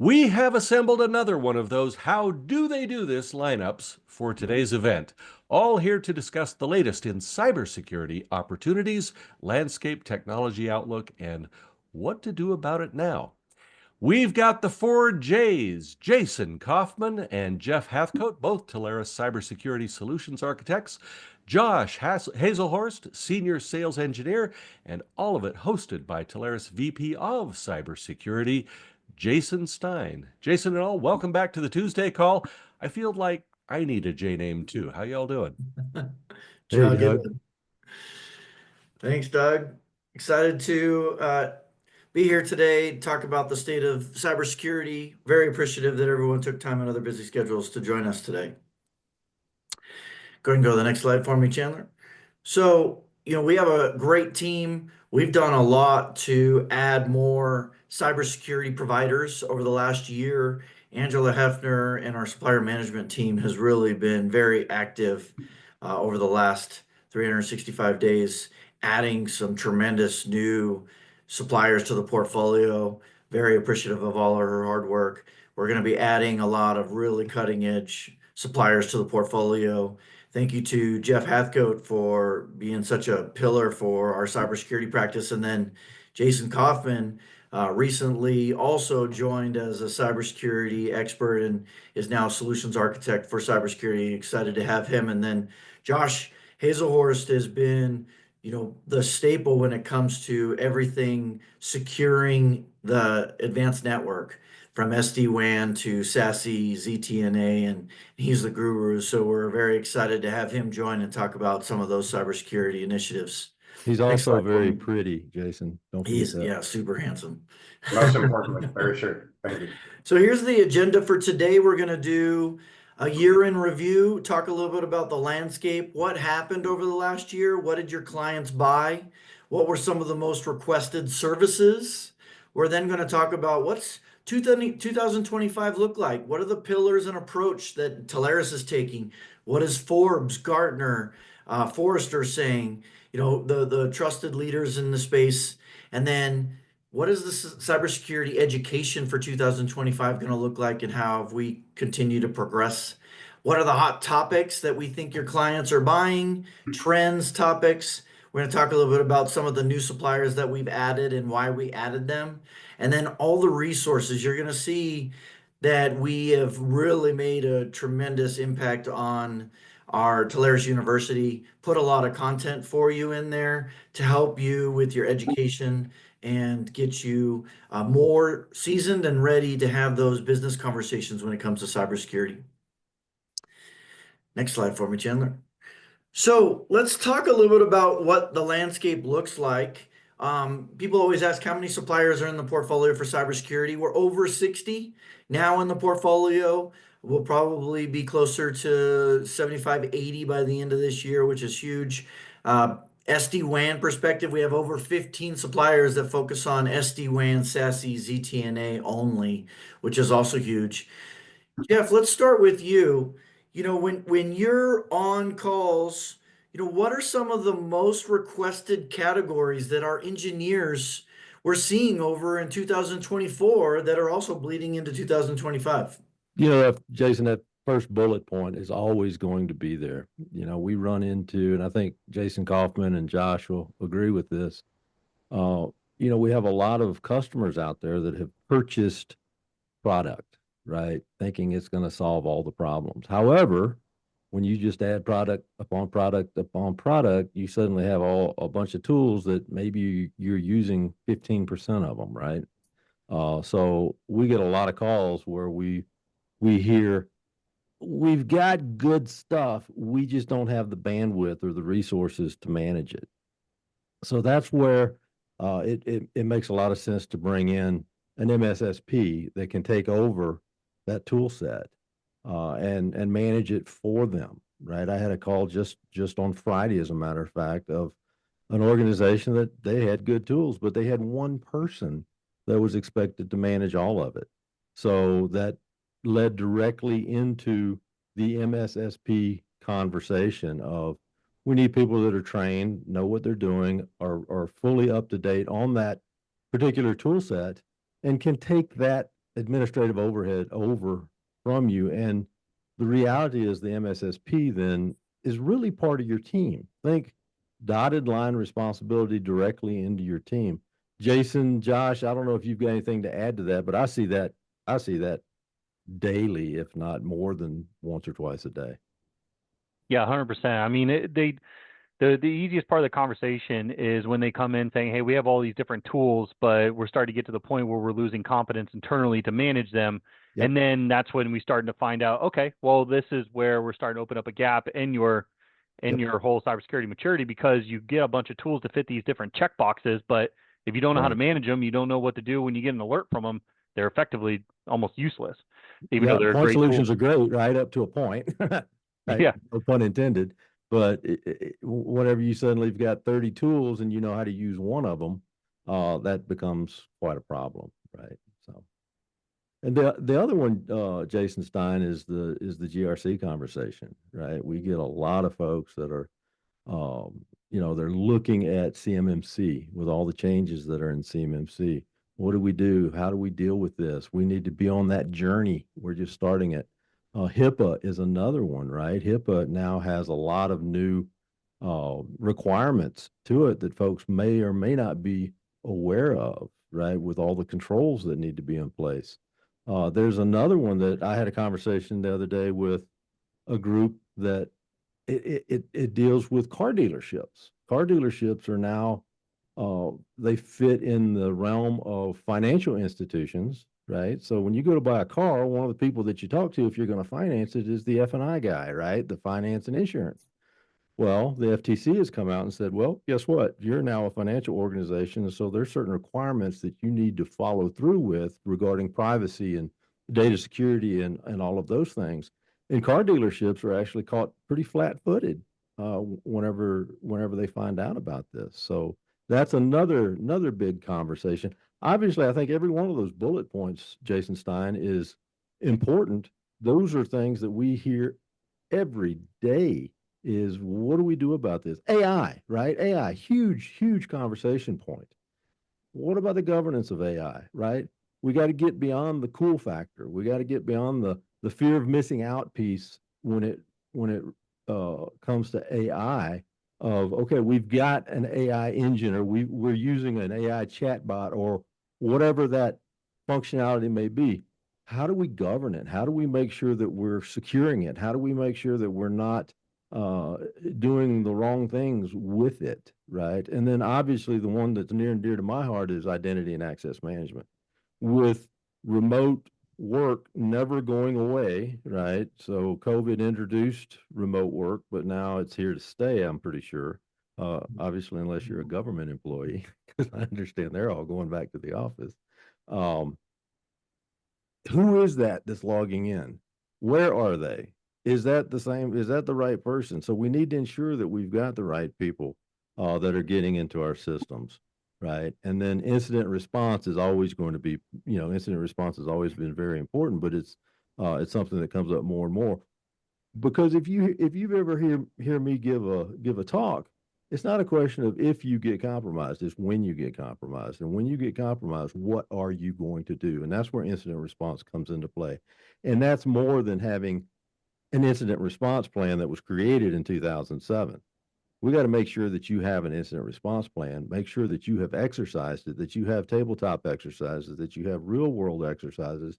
We have assembled another one of those How Do They Do This lineups for today's event, all here to discuss the latest in cybersecurity opportunities, landscape technology outlook, and what to do about it now. We've got the four J's, Jason Kaufman and Jeff Hathcote, both Telarus Cybersecurity Solutions Architects, Josh Hazelhorst, Senior Sales Engineer, and all of it hosted by Telarus VP of Cybersecurity, Jason Stein. Jason and all, welcome back to the Tuesday call. I feel like I need a J name too. How y'all doing? Hey, Doug, Doug. thanks, Doug. Excited to be here today, talk about the state of cybersecurity. Very appreciative that everyone took time out of their busy schedules to join us today. Go ahead and go to the next slide for me, Chandler. So, we have a great team. We've done a lot to add more cybersecurity providers over the last year. Angela Hefner and our supplier management team has really been very active over the last 365 days, adding some tremendous new suppliers to the portfolio. Very appreciative of all of her hard work. We're going to be adding a lot of really cutting edge suppliers to the portfolio. Thank you to Jeff Hathcote for being such a pillar for our cybersecurity practice. And then Jason Kaufman recently also joined as a cybersecurity expert and is now a solutions architect for cybersecurity. Excited to have him. And then Josh Hazelhorst has been, the staple when it comes to everything securing the advanced network from SD-WAN to SASE, ZTNA, and he's the guru. So we're very excited to have him join and talk about some of those cybersecurity initiatives. He's Next also slide for very me. pretty, Jason. Don't forget He's, that. yeah, super handsome. Most importantly, very sure. Thank you. So here's the agenda for today. We're going to do a year in review, talk a little bit about the landscape, what happened over the last year, what did your clients buy, what were some of the most requested services. We're then going to talk about what's 2025 look like. What are the pillars and approach that Telarus is taking? What is Forbes, Gartner, Forrester saying? The trusted leaders in the space. And then what is the cybersecurity education for 2025 going to look like, and how have we continued to progress? What are the hot topics that we think your clients are buying? Trends, topics. We're going to talk a little bit about some of the new suppliers that we've added and why we added them. And then all the resources. You're going to see that we have really made a tremendous impact on our Telarus University, put a lot of content for you in there to help you with your education and get you more seasoned and ready to have those business conversations when it comes to cybersecurity. Next slide for me, Chandler. So let's talk a little bit about what the landscape looks like. People always ask how many suppliers are in the portfolio for cybersecurity. We're over 60 now in the portfolio. We'll probably be closer to 75, 80 by the end of this year, which is huge. SD-WAN perspective, we have over 15 suppliers that focus on SD-WAN, SASE, ZTNA only, which is also huge. Jeff, let's start with you. When you're on calls, what are some of the most requested categories that our engineers were seeing over in 2024 that are also bleeding into 2025? Jason, that first bullet point is always going to be there. We run into, and I think Jason Kaufman and Josh will agree with this. We have a lot of customers out there that have purchased product, right? Thinking it's going to solve all the problems. However, when you just add product upon product upon product, you suddenly have a bunch of tools that maybe you're using 15% of them, right? So we get a lot of calls where we hear, we've got good stuff, we just don't have the bandwidth or the resources to manage it. So that's where it makes a lot of sense to bring in an MSSP that can take over that tool set and manage it for them, right? I had a call just on Friday, as a matter of fact, of an organization that they had good tools, but they had one person that was expected to manage all of it. So that led directly into the MSSP conversation of, we need people that are trained, know what they're doing, are fully up to date on that particular tool set, and can take that administrative overhead over from you. And the reality is the MSSP then is really part of your team. Think dotted line responsibility directly into your team. Jason, Josh, I don't know if you've got anything to add to that, but I see that daily, if not more than once or twice a day. Yeah, 100%. I mean, the easiest part of the conversation is when they come in saying, "Hey, we have all these different tools, but we're starting to get to the point where we're losing competence internally to manage them." Yep. And then that's when we starting to find out, okay, well, this is where we're starting to open up a gap in your whole cybersecurity maturity, because you get a bunch of tools to fit these different check boxes, but if you don't know how to manage them, you don't know what to do when you get an alert from them, they're effectively almost useless, even though they're point great solutions tools. are great, right, up to a point. Right? Yeah. No pun intended. But whenever you suddenly have got 30 tools and you know how to use one of them, that becomes quite a problem, right? So, and the other one, Jason Stein, is the GRC conversation, right? We get a lot of folks that are, they're looking at CMMC with all the changes that are in CMMC. What do we do? How do we deal with this? We need to be on that journey. We're just starting it. HIPAA is another one, right? HIPAA now has a lot of new requirements to it that folks may or may not be aware of, right? With all the controls that need to be in place. There's another one that I had a conversation the other day with a group that it deals with car dealerships. Car dealerships are now they fit in the realm of financial institutions, right? So when you go to buy a car, one of the people that you talk to if you're going to finance it is the F&I guy, right? The finance and insurance. Well, the FTC has come out and said, well, guess what? You're now a financial organization, and so there's certain requirements that you need to follow through with regarding privacy and data security and all of those things. And car dealerships are actually caught pretty flat-footed whenever they find out about this. So that's another big conversation. Obviously, I think every one of those bullet points, Jason Stein, is important. Those are things that we hear every day is what do we do about this? AI, right? AI, huge conversation point. What about the governance of AI, right? We got to get beyond the cool factor. We got to get beyond the fear of missing out piece when it comes to AI of, okay, we've got an AI engine or we're using an AI chatbot or whatever that functionality may be. How do we govern it? How do we make sure that we're securing it? How do we make sure that we're not doing the wrong things with it, right? And then obviously the one that's near and dear to my heart is identity and access management. With remote work never going away, right? So COVID introduced remote work, but now it's here to stay, I'm pretty sure. Obviously, unless you're a government employee, because I understand they're all going back to the office. Who is that that's logging in? Where are they? Is that the same? Is that the right person? So we need to ensure that we've got the right people that are getting into our systems, right? And then incident response is always going to be, incident response has always been very important, but it's something that comes up more and more. Because if you've ever hear me give a talk, it's not a question of if you get compromised, it's when you get compromised. And when you get compromised, what are you going to do? And that's where incident response comes into play. And that's more than having an incident response plan that was created in 2007. We got to make sure that you have an incident response plan, make sure that you have exercised it, that you have tabletop exercises, that you have real world exercises,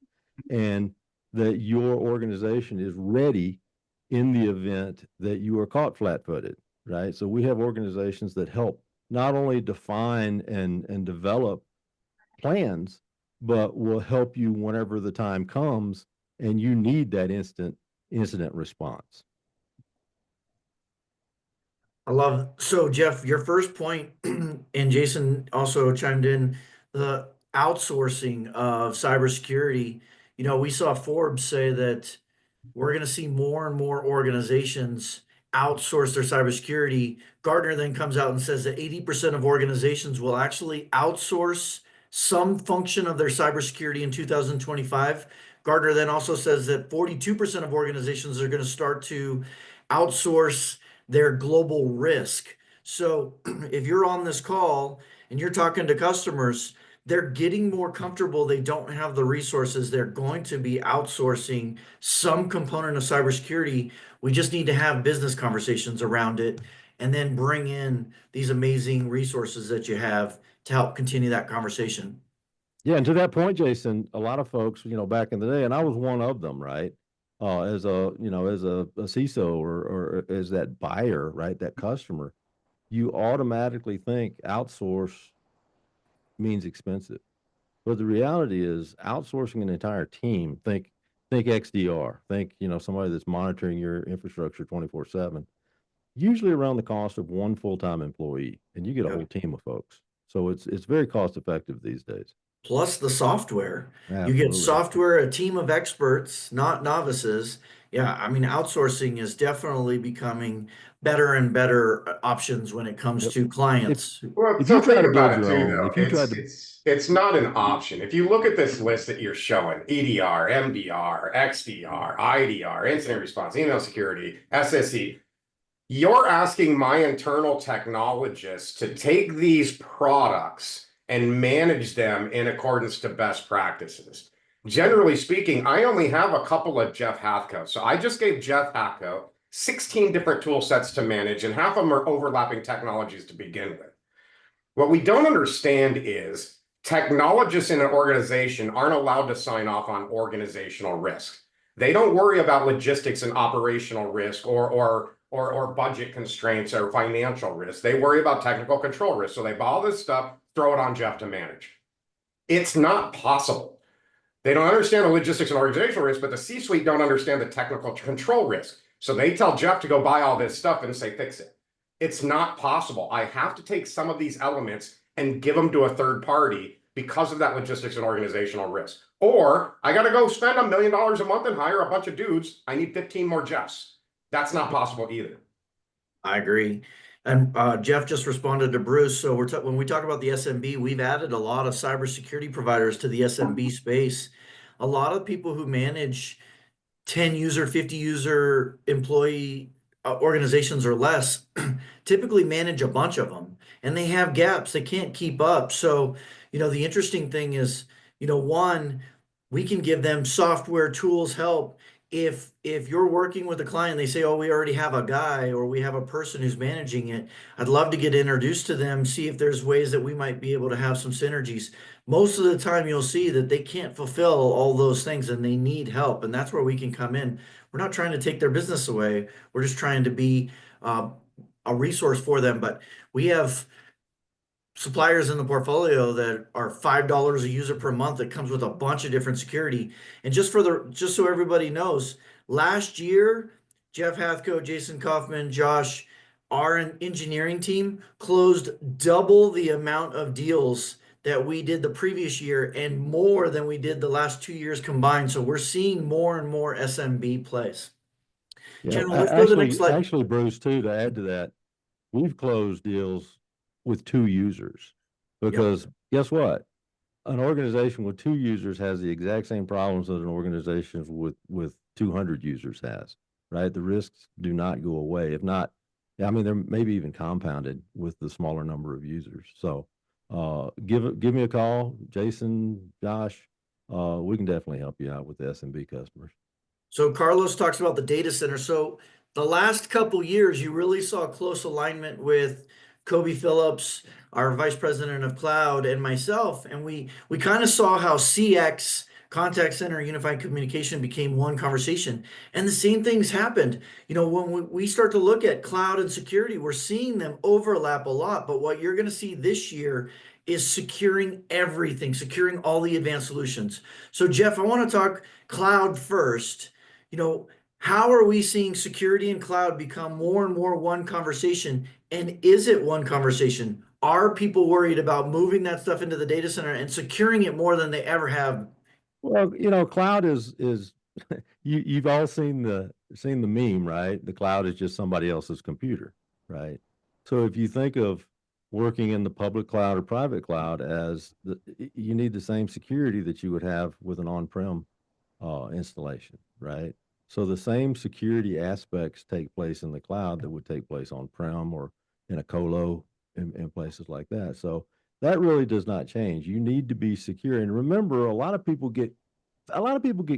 and that your organization is ready in the event that you are caught flat-footed, right? So we have organizations that help not only define and develop plans, but will help you whenever the time comes and you need that incident response. I love, so Jeff, your first point, and Jason also chimed in, the outsourcing of cybersecurity. We saw Forbes say that we're going to see more and more organizations outsource their cybersecurity. Gartner then comes out and says that 80% of organizations will actually outsource some function of their cybersecurity in 2025. Gartner then also says that 42% of organizations are going to start to outsource their global risk. So if you're on this call and you're talking to customers, they're getting more comfortable. They don't have the resources. They're going to be outsourcing some component of cybersecurity. We just need to have business conversations around it and then bring in these amazing resources that you have to help continue that conversation. Yeah, and to that point, Jason, a lot of folks, back in the day, and I was one of them, right? As a CISO or as that buyer, right? That customer, you automatically think outsource means expensive. But the reality is outsourcing an entire team, think XDR, think, somebody that's monitoring your infrastructure 24/7, usually around the cost of one full-time employee, and you get a Yep. whole team of folks. So it's very cost effective these days. Plus the software. You get Absolutely. software, a team of experts, not novices. Yeah, I mean, outsourcing is definitely becoming better and better options when it comes Yep. to clients. Well, If so you try think to build about it your too, own, though. if you tried to, It's not an option. If you look at this list that you're showing, EDR, MDR, XDR, IDR, incident response, email security, SSE, you're asking my internal technologists to take these products and manage them in accordance to best practices. Generally speaking, I only have a couple of Jeff Hathco. So I just gave Jeff Hathco 16 different tool sets to manage, and half of them are overlapping technologies to begin with. What we don't understand is technologists in an organization aren't allowed to sign off on organizational risk. They don't worry about logistics and operational risk or budget constraints or financial risk. They worry about technical control risk. So they buy all this stuff, throw it on Jeff to manage. It's not possible. They don't understand the logistics and organizational risk, but the C-suite don't understand the technical control risk. So they tell Jeff to go buy all this stuff and say, fix it. It's not possible. I have to take some of these elements and give them to a third party because of that logistics and organizational risk. Or I got to go spend $1 million a month and hire a bunch of dudes. I need 15 more Jeffs. That's not possible either. I agree. And Jeff just responded to Bruce. So when we talk about the SMB, we've added a lot of cybersecurity providers to the SMB space. A lot of people who manage 10 user, 50 user employee organizations or less typically manage a bunch of them, and they have gaps. They can't keep up. So, the interesting thing is, one, we can give them software tools, help. If you're working with a client, they say, oh, we already have a guy or we have a person who's managing it. I'd love to get introduced to them, see if there's ways that we might be able to have some synergies. Most of the time you'll see that they can't fulfill all those things and they need help. And that's where we can come in. We're not trying to take their business away. We're just trying to be a resource for them. But we have suppliers in the portfolio that are $5 a user per month that comes with a bunch of different security. And just so everybody knows, last year, Jeff Hathco, Jason Kaufman, Josh, our engineering team closed double the amount of deals that we did the previous year and more than we did the last 2 years combined. So we're seeing more and more SMB plays. yeah, General, let's go to the next slide. actually, Bruce, too, to add to that, we've closed deals with 2 users because guess what? An organization with 2 users has the exact same problems that an organization with 200 users has, right? The risks do not go away. If not, I mean, they're maybe even compounded with the smaller number of users. So give me a call, Jason, Josh. We can definitely help you out with the SMB customers. So Carlos talks about the data center. So the last couple years, you really saw close alignment with Kobe Phillips, our vice president of cloud, and myself. And we kind of saw how CX, contact center, unified communication, became one conversation. And the same things happened. When we start to look at cloud and security, we're seeing them overlap a lot. But what you're going to see this year is securing everything, securing all the advanced solutions. So Jeff, I want to talk cloud first. How are we seeing security and cloud become more and more one conversation? And is it one conversation? Are people worried about moving that stuff into the data center and securing it more than they ever have? Well, cloud is you've all seen the meme, right? The cloud is just somebody else's computer, right? So if you think of working in the public cloud or private cloud you need the same security that you would have with an on-prem installation, right? So the same security aspects take place in the cloud that would take place on-prem or in a colo in places like that. So That really does not change. You need to be secure. And remember, a lot of people get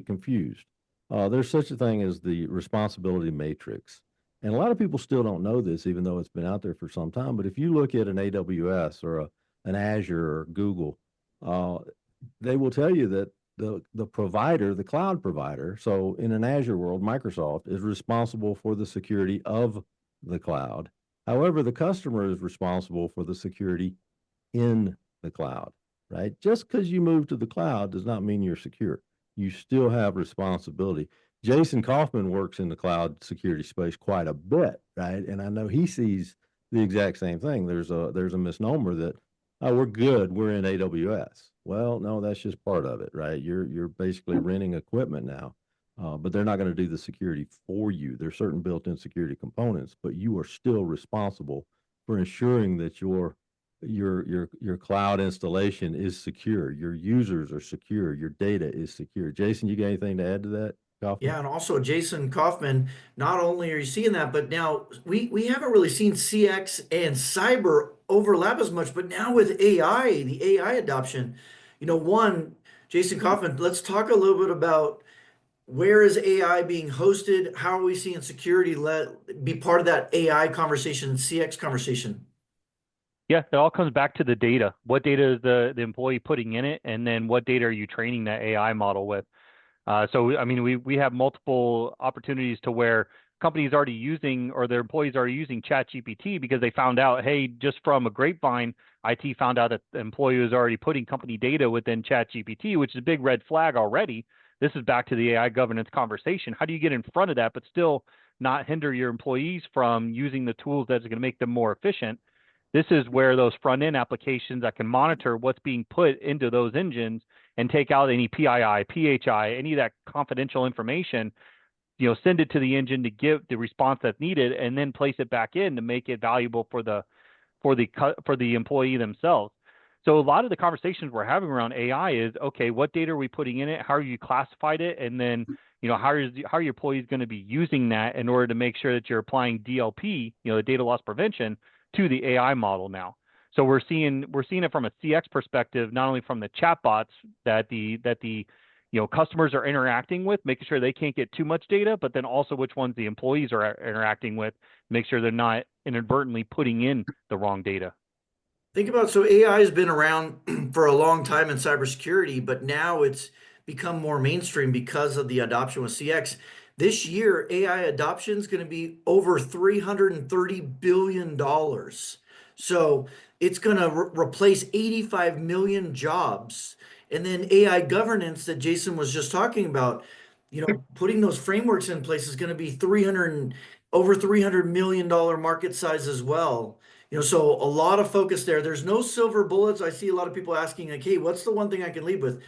confused. There's such a thing as the responsibility matrix. And a lot of people still don't know this, even though it's been out there for some time. But if you look at an AWS or an Azure or Google, they will tell you that the provider, the cloud provider, so in an Azure world, Microsoft is responsible for the security of the cloud. However, the customer is responsible for the security in the cloud, right? Just because you move to the cloud does not mean you're secure. You still have responsibility. Jason Kaufman works in the cloud security space quite a bit, right? And I know he sees the exact same thing. There's a misnomer that, oh, we're good, we're in AWS. Well, no, that's just part of it, right? You're basically renting equipment now, but they're not going to do the security for you. There's certain built-in security components, but you are still responsible for ensuring that your cloud installation is secure, your users are secure, your data is secure. Jason, you got anything to add to that, Kaufman? Yeah, and also Jason Kaufman, not only are you seeing that, but now we haven't really seen CX and cyber overlap as much, but now with AI, the AI adoption, Jason Kaufman, let's talk a little bit about where is AI being hosted? How are we seeing security be part of that AI conversation, CX conversation? Yeah, it all comes back to the data. What data is the employee putting in it, and then what data are you training that AI model with? So, I mean, we have multiple opportunities to where companies already using, or their employees are using ChatGPT because they found out, hey, just from a grapevine, IT found out that the employee was already putting company data within ChatGPT, which is a big red flag already. This is back to the AI governance conversation. How do you get in front of that, but still not hinder your employees from using the tools that's going to make them more efficient? This is where those front end applications that can monitor what's being put into those engines and take out any PII, PHI, any of that confidential information, send it to the engine to give the response that's needed, and then place it back in to make it valuable for the employee themselves. So a lot of the conversations we're having around AI is, okay, what data are we putting in it? How are you classified it? And then, how are your employees going to be using that in order to make sure that you're applying DLP, the data loss prevention, to the AI model now. So we're seeing it from a CX perspective, not only from the chatbots that the customers are interacting with, making sure they can't get too much data, but then also which ones the employees are interacting with, make sure they're not inadvertently putting in the wrong data. Think about, so AI has been around for a long time in cybersecurity, but now it's become more mainstream because of the adoption with CX. This year, AI adoption is going to be over $330 billion. So it's going to replace 85 million jobs. And then AI governance that Jason was just talking about, putting those frameworks in place is going to be over $300 million market size as well. So a lot of focus there. There's no silver bullets. I see a lot of people asking, like, hey, what's the one thing I can lead with?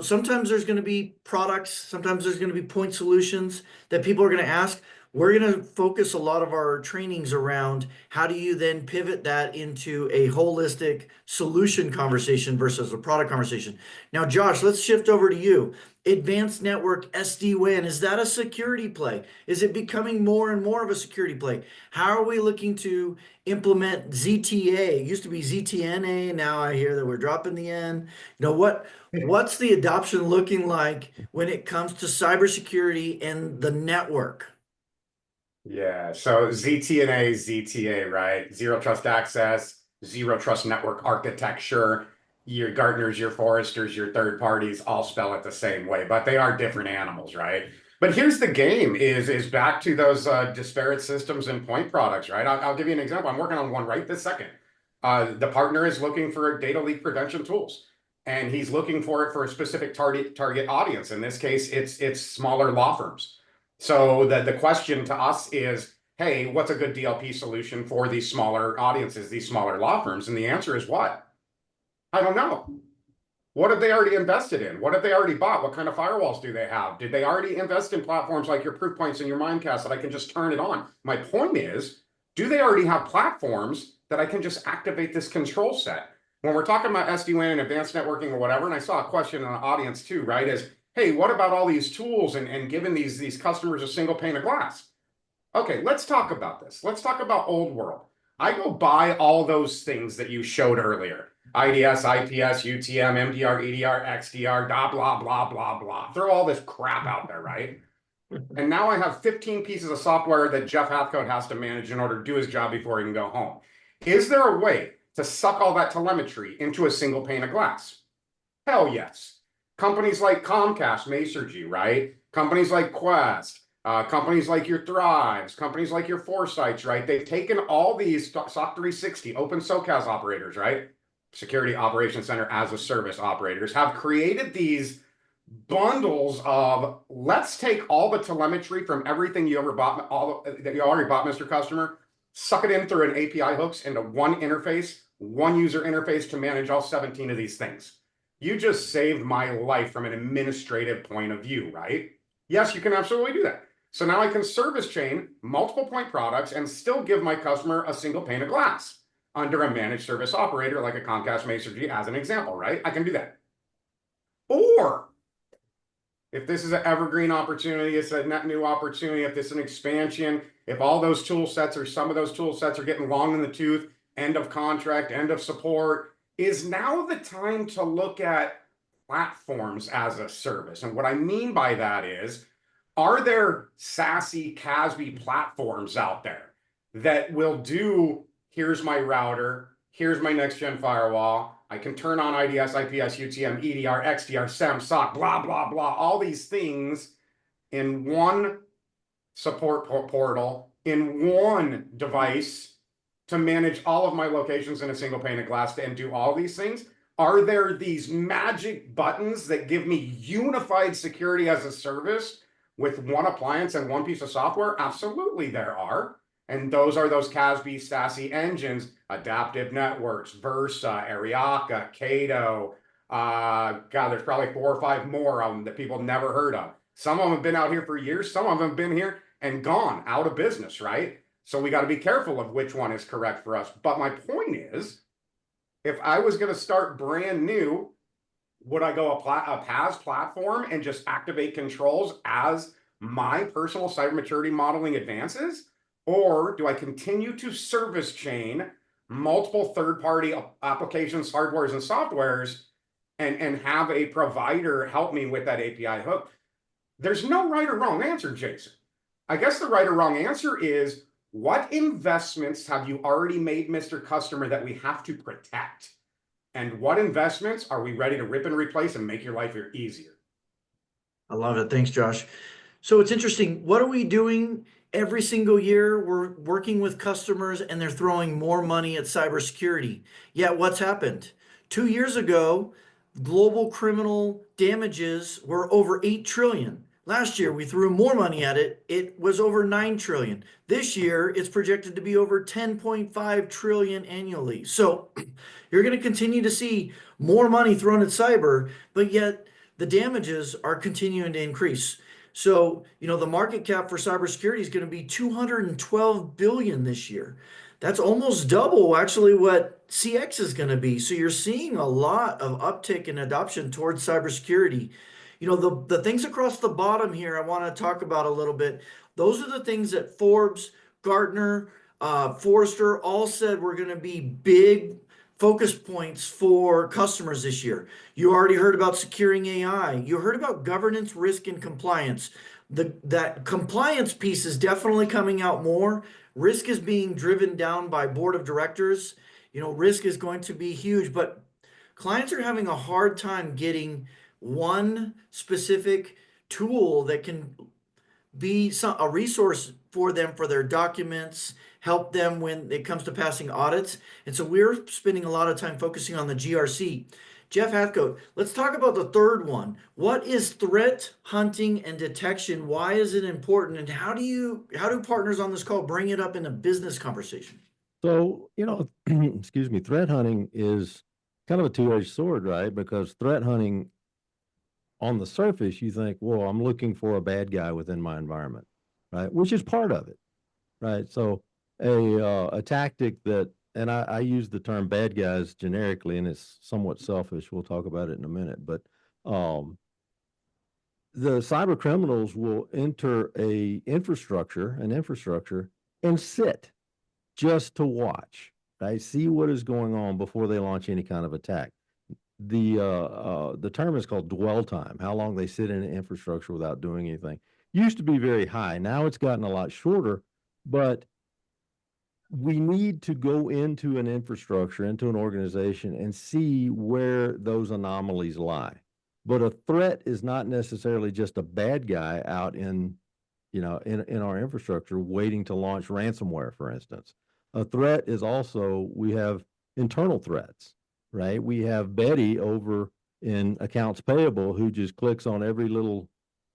Sometimes there's going to be products, sometimes there's going to be point solutions that people are going to ask. We're going to focus a lot of our trainings around how do you then pivot that into a holistic solution conversation versus a product conversation. Now, Josh, let's shift over to you. Advanced network SD-WAN, is that a security play? Is it becoming more and more of a security play? How are we looking to implement ZTA? It used to be ZTNA, now I hear that we're dropping the N. What's the adoption looking like when it comes to cybersecurity and the network? Yeah, so ZTNA, ZTA, right? Zero trust access, zero trust network architecture. Your Gartners, your Forresters, your third parties all spell it the same way, but they are different animals, right? But here's the game is back to those disparate systems and point products, right? I'll give you an example. I'm working on one right this second. The partner is looking for data leak prevention tools, and he's looking for it for a specific target audience. In this case, it's smaller law firms. So the question to us is, hey, what's a good DLP solution for these smaller audiences, these smaller law firms? And the answer is what? I don't know. What have they already invested in? What have they already bought? What kind of firewalls do they have? Did they already invest in platforms like your Proofpoints and your Mimecast that I can just turn it on? My point is, do they already have platforms that I can just activate this control set? When we're talking about SD-WAN and advanced networking or whatever, and I saw a question in the audience too, right, is, hey, what about all these tools and giving these customers a single pane of glass? Okay, let's talk about this. Let's talk about old world. I go buy all those things that you showed earlier. IDS, IPS, UTM, MDR, EDR, XDR, blah, blah, blah, blah, blah. Throw all this crap out there, right? And now I have 15 pieces of software that Jeff Hathcote has to manage in order to do his job before he can go home. Is there a way to suck all that telemetry into a single pane of glass? Hell yes. Companies like Comcast, Masergy, right? Companies like Quest, companies like your Thrives, companies like your Foresights, right? They've taken all these SOC 360, Open SOCAS operators, right? Security Operations Center as a Service operators, have created these bundles of, let's take all the telemetry from everything you ever bought, that you already bought, Mr. Customer, suck it in through an API hooks into one interface, one user interface to manage all 17 of these things. You just saved my life from an administrative point of view, right? Yes, you can absolutely do that. So now I can service chain multiple point products and still give my customer a single pane of glass under a managed service operator like a Comcast Masergy as an example, right? I can do that. Or if this is an evergreen opportunity, it's a net new opportunity, if this is an expansion, if all those tool sets or some of those tool sets are getting long in the tooth, end of contract, end of support, is now the time to look at platforms as a service. And what I mean by that is, are there SASE, CASB platforms out there that will do, here's my router, here's my next gen firewall, I can turn on IDS, IPS, UTM, EDR, XDR, SEM, SOC, blah, blah, blah, all these things in one support portal, in one device to manage all of my locations in a single pane of glass and do all these things? Are there these magic buttons that give me unified security as a service with one appliance and one piece of software? Absolutely there are. And those are those CASB, SASE engines, Adaptive Networks, Versa, Ariaka, Cato. God, there's probably 4 or 5 more of them that people never heard of. Some of them have been out here for years. Some of them have been here and gone out of business, right? So we got to be careful of which one is correct for us. But my point is, if I was going to start brand new, would I go a PaaS platform and just activate controls as my personal cyber maturity modeling advances? Or do I continue to service chain multiple third-party applications, hardwares, and softwares and have a provider help me with that API hook? There's no right or wrong answer, Jason. I guess the right or wrong answer is, what investments have you already made, Mr. Customer, that we have to protect? And what investments are we ready to rip and replace and make your life easier? I love it. Thanks, Josh. So it's interesting. What are we doing every single year? We're working with customers and they're throwing more money at cybersecurity. Yet what's happened? 2 years ago, global criminal damages were over 8 trillion. Last year, we threw more money at it. It was over 9 trillion. This year, it's projected to be over 10.5 trillion annually. So you're going to continue to see more money thrown at cyber, but yet the damages are continuing to increase. So, the market cap for cybersecurity is going to be 212 billion this year. That's almost double actually what CX is going to be. So you're seeing a lot of uptick in adoption towards cybersecurity. The things across the bottom here I want to talk about a little bit. Those are the things that Forbes, Gartner, Forrester all said were going to be big focus points for customers this year. You already heard about securing AI. You heard about governance, risk, and compliance. That compliance piece is definitely coming out more. Risk is being driven down by board of directors. Risk is going to be huge, but clients are having a hard time getting one specific tool that can be a resource for them for their documents, help them when it comes to passing audits. And so we're spending a lot of time focusing on the GRC. Jeff Hathcote, let's talk about the third one. What is threat hunting and detection? Why is it important? And how do partners on this call bring it up in a business conversation? So, excuse me, threat hunting is kind of a two-edged sword, right? Because threat hunting, on the surface, you think, well, I'm looking for a bad guy within my environment, right? Which is part of it, right? So a tactic that, and I use the term bad guys generically, and it's somewhat selfish. We'll talk about it in a minute, but the cyber criminals will enter an infrastructure, and sit just to watch. right? See what is going on before they launch any kind of attack. The term is called dwell time, how long they sit in an infrastructure without doing anything. Used to be very high. Now it's gotten a lot shorter, but we need to go into an infrastructure, into an organization, and see where those anomalies lie. But a threat is not necessarily just a bad guy out in, in our infrastructure waiting to launch ransomware, for instance. A threat is also, we have internal threats, right? We have Betty over in accounts payable who just clicks on every little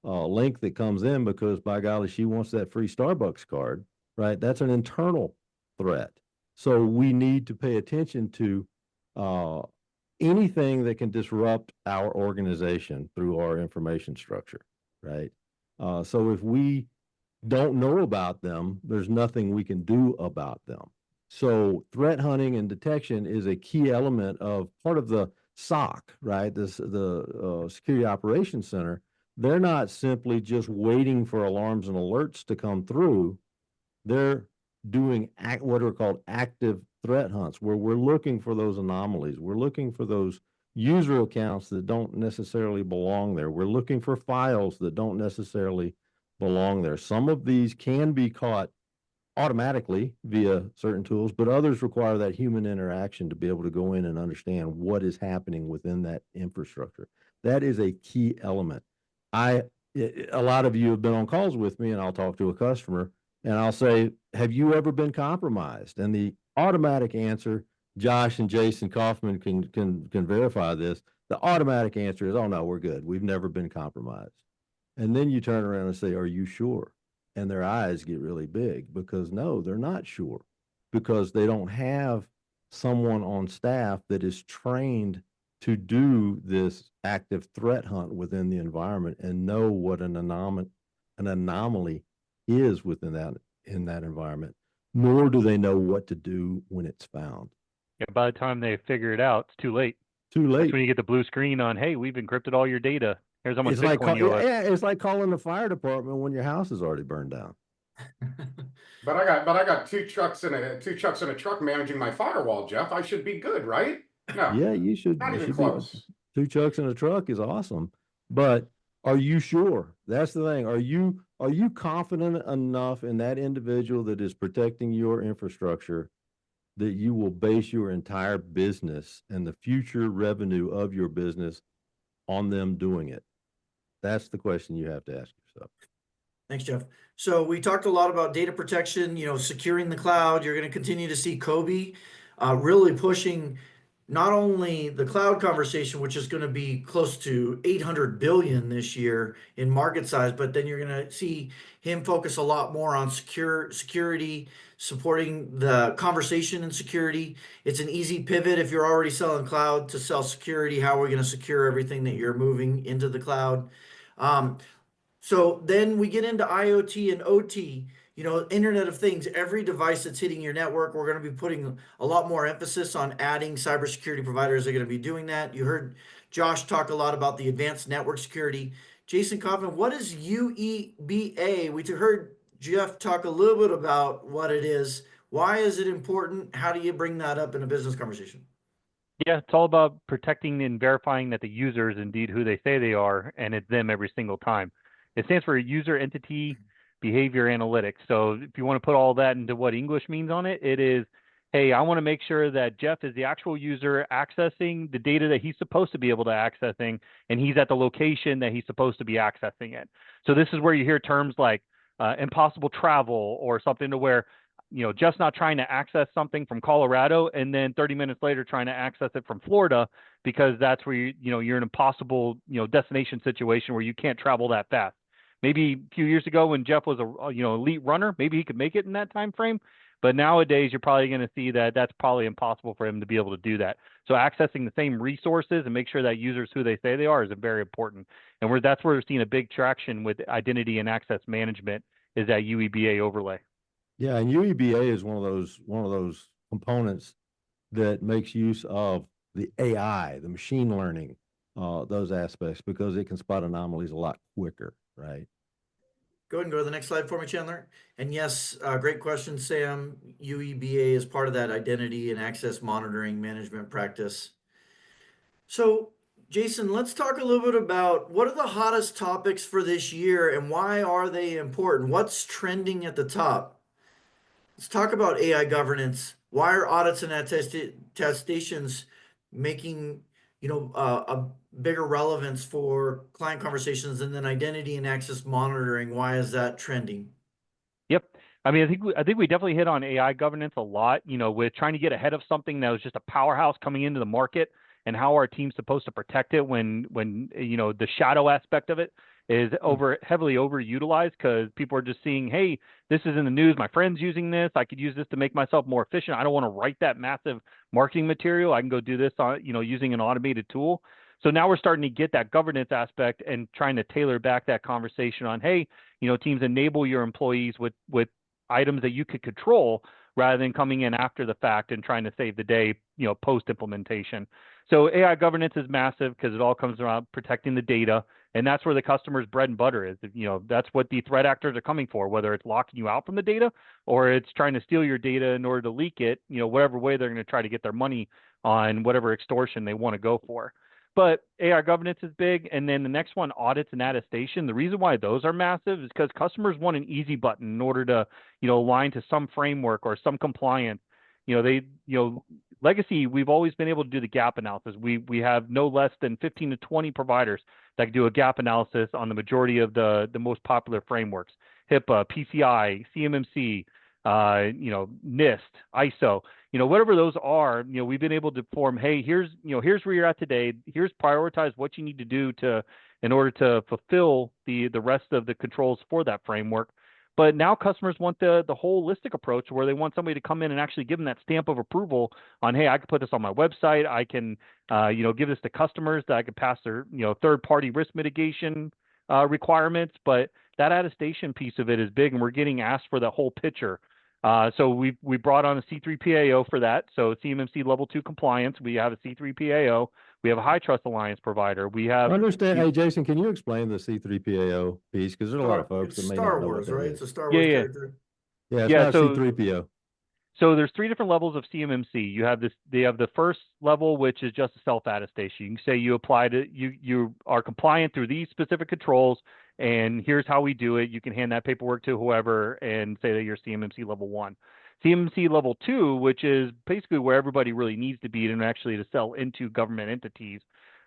link that comes in because, by golly, she wants that free Starbucks card, right? That's an internal threat. So we need to pay attention to anything that can disrupt our organization through our information structure, right? So if we don't know about them, there's nothing we can do about them. So threat hunting and detection is a key element of part of the SOC, right? The Security Operations Center. They're not simply just waiting for alarms and alerts to come through. They're doing what are called active threat hunts, where we're looking for those anomalies. We're looking for those user accounts that don't necessarily belong there. We're looking for files that don't necessarily belong there. Some of these can be caught automatically via certain tools, but others require that human interaction to be able to go in and understand what is happening within that infrastructure. That is a key element. A lot of you have been on calls with me, and I'll talk to a customer and I'll say, have you ever been compromised? And the automatic answer, Josh and Jason Kaufman can verify this. The automatic answer is, oh no, we're good. We've never been compromised. And then you turn around and say, are you sure? And their eyes get really big because no, they're not sure, because they don't have someone on staff that is trained to do this active threat hunt within the environment and know what an anomaly is within in that environment, nor do they know what to do when it's found. Yeah, by the time they figure it out, it's too late. Too late. That's when you get the blue screen on, hey, we've encrypted all your data. Here's how much It's Bitcoin you owe us. yeah, it's like calling the fire department when your house is already burned down. But I got two trucks in a truck managing my firewall, Jeff. I should be good, right? No. Yeah, you should. Not even close. 2 trucks in a truck is awesome, but are you sure? That's the thing. Are you confident enough in that individual that is protecting your infrastructure that you will base your entire business and the future revenue of your business on them doing it? That's the question you have to ask yourself. Thanks, Jeff. So we talked a lot about data protection, securing the cloud. You're going to continue to see Kobe really pushing not only the cloud conversation, which is going to be close to 800 billion this year in market size, but then you're going to see him focus a lot more on security, supporting the conversation and security. It's an easy pivot if you're already selling cloud to sell security. How are we going to secure everything that you're moving into the cloud? So then we get into IoT and OT, Internet of Things. Every device that's hitting your network, we're going to be putting a lot more emphasis on adding cybersecurity providers that are going to be doing that. You heard Josh talk a lot about the advanced network security. Jason Kaufman, what is UEBA? We heard Jeff talk a little bit about what it is. Why is it important? How do you bring that up in a business conversation? Yeah, it's all about protecting and verifying that the user is indeed who they say they are, and it's them every single time. It stands for User Entity Behavior Analytics. So if you want to put all that into what English means on it, it is, hey, I want to make sure that Jeff is the actual user accessing the data that he's supposed to be able to accessing, and he's at the location that he's supposed to be accessing it. So this is where you hear terms like impossible travel, or something to where, Jeff's not trying to access something from Colorado and then 30 minutes later trying to access it from Florida, because that's where you're in an impossible, destination situation where you can't travel that fast. Maybe a few years ago when Jeff was a elite runner, maybe he could make it in that time frame. But nowadays, you're probably going to see that that's probably impossible for him to be able to do that. So accessing the same resources and make sure that users who they say they are is very important. And that's where we're seeing a big traction with identity and access management, is that UEBA overlay. Yeah, and UEBA is one of those components that makes use of the AI, the machine learning, those aspects, because it can spot anomalies a lot quicker, right? Go ahead and go to the next slide for me, Chandler. And yes, great question, Sam. UEBA is part of that identity and access monitoring management practice. So, Jason, let's talk a little bit about what are the hottest topics for this year and why are they important? What's trending at the top? Let's talk about AI governance. Why are audits and attestations making, a bigger relevance for client conversations, and then identity and access monitoring? Why is that trending? Yep. I mean, I think we definitely hit on AI governance a lot, with trying to get ahead of something that was just a powerhouse coming into the market, and how our team's supposed to protect it when the shadow aspect of it is heavily overutilized, because people are just seeing, hey, this is in the news, my friend's using this, I could use this to make myself more efficient. I don't want to write that massive marketing material. I can go do this on, using an automated tool. So now we're starting to get that governance aspect and trying to tailor back that conversation on, hey, teams, enable your employees with items that you could control, rather than coming in after the fact and trying to save the day, post implementation. So AI governance is massive, because it all comes around protecting the data, and that's where the customer's bread and butter is. That's what the threat actors are coming for, whether it's locking you out from the data or it's trying to steal your data in order to leak it. Whatever way they're going to try to get their money on whatever extortion they want to go for. But AI governance is big. And then the next one, audits and attestation. The reason why those are massive is because customers want an easy button in order to, align to some framework or some compliance. Legacy, we've always been able to do the gap analysis. We have no less than 15 to 20 providers that can do a gap analysis on the majority of the most popular frameworks: HIPAA, PCI, CMMC, NIST, ISO. Whatever those are, we've been able to form, hey, here's where you're at today. Here's prioritize what you need to do in order to fulfill the rest of the controls for that framework. But now customers want the holistic approach, where they want somebody to come in and actually give them that stamp of approval on, hey, I can put this on my website. I can, give this to customers that I could pass their, third-party risk mitigation requirements. But that attestation piece of it is big, and we're getting asked for the whole picture. So we brought on a C3PAO for that. So CMMC level 2 compliance. We have a C3PAO. We have a high trust alliance provider. We have. I understand. Hey, Jason, can you explain the C3PAO piece? Because there's a lot of folks that may not know what that right? is. It's a Star Wars character. Yeah, it's not so, C3PO. So there's 3 different levels of CMMC. You have this. They have the first level, which is just a self-attestation. You can say you applied it. You are compliant through these specific controls, and here's how we do it. You can hand that paperwork to whoever and say that you're CMMC level 1. CMMC level 2, which is basically where everybody really needs to be, and actually to sell into government entities.